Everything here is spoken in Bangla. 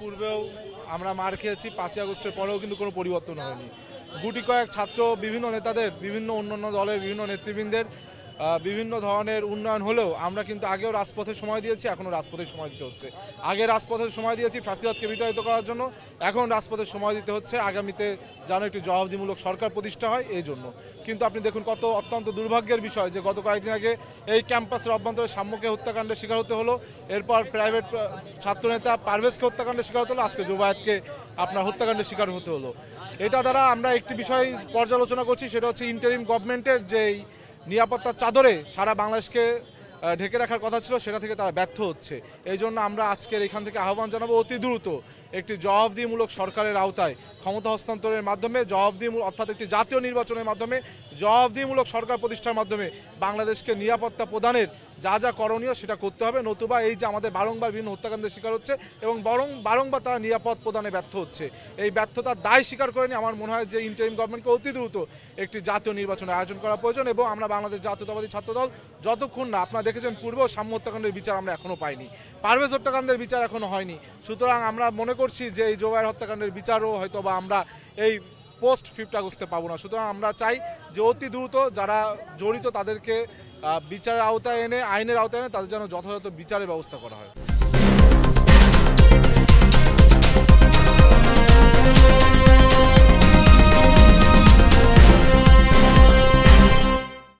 পূর্বেও আমরা মার খেয়েছি, 5ই আগস্টের পরেও কিন্তু কোনো পরিবর্তন হয়নি। গুটি কয়েক ছাত্র বিভিন্ন নেতাদের, বিভিন্ন অন্যান্য দলের বিভিন্ন নেতৃবৃন্দের বিভিন্ন ধরনের উন্নয়ন হলেও আমরা কিন্তু আগেও রাজপথে সময় দিয়েছি, এখনও রাজপথে সময় দিতে হচ্ছে। আগে রাজপথে সময় দিয়েছি ফ্যাসিবাদকে বিতাড়িত করার জন্য, এখন রাজপথে সময় দিতে হচ্ছে আগামীতে যেন একটি জবাবদিহিমূলক সরকার প্রতিষ্ঠা হয় এই জন্য। কিন্তু আপনি দেখুন কত অত্যন্ত দুর্ভাগ্যের বিষয় যে গত কয়েকদিন আগে এই ক্যাম্পাসের অভ্যন্তরে সাম্যকে হত্যাকাণ্ডের শিকার হতে হলো, এরপর প্রাইভেট ছাত্রনেতা পারভেজকে হত্যাকাণ্ডের শিকার হতে হলো, আজকে জুবায়েতকে আপনার হত্যাকাণ্ডের শিকার হতে হলো। এটা দ্বারা আমরা একটি বিষয় পর্যালোচনা করছি, সেটা হচ্ছে ইন্টারিম গভর্নমেন্টের যেই নিরাপত্তার চাদরে সারা বাংলাদেশকে ঢেকে রাখার কথা ছিল, সেটা থেকে তারা ব্যর্থ হচ্ছে। এই জন্য আমরা আজকের এখান থেকে আহ্বান জানাবো অতি দ্রুত একটি জবাবদিহিমূলক সরকারের আওতায় ক্ষমতা হস্তান্তরের মাধ্যমে অর্থাৎ একটি জাতীয় নির্বাচনের মাধ্যমে জবাবদিহিমূলক সরকার প্রতিষ্ঠার মাধ্যমে বাংলাদেশকে নিরাপত্তা প্রদানের যা যা করণীয় সেটা করতে হবে। নতুবা এই যে আমাদের বারংবার বিভিন্ন হত্যাকাণ্ডের শিকার হচ্ছে এবং বারংবার তারা নিরাপদ প্রদানে ব্যর্থ হচ্ছে, এই ব্যর্থতার দায় স্বীকার করে নিয়ে আমার মনে হয় যে ইন্টারিম গভর্নমেন্টকে অতি দ্রুত একটি জাতীয় নির্বাচনের আয়োজন করা প্রয়োজন। এবং আমরা বাংলাদেশ জাতীয়তাবাদী ছাত্রদল যতক্ষণ না, আপনারা দেখেছেন পূর্বেও সাম্য হত্যাকাণ্ডের বিচার আমরা এখনও পাইনি, পারভেজ হত্যাকাণ্ডের বিচার এখনও হয়নি। সুতরাং আমরা মনে করছি যে এই জুবায়ের হত্যাকাণ্ডের বিচারও হয়তো বা আমরা এই পোস্ট 5 আগস্টে পাবো না। সুতরাং আমরা চাই যে অতি দ্রুত যারা জড়িত তাদেরকে বিচারের আওতায় এনে, আইনের আওতায় এনে তাদের যেন যথাযথ বিচারের ব্যবস্থা করা হয়।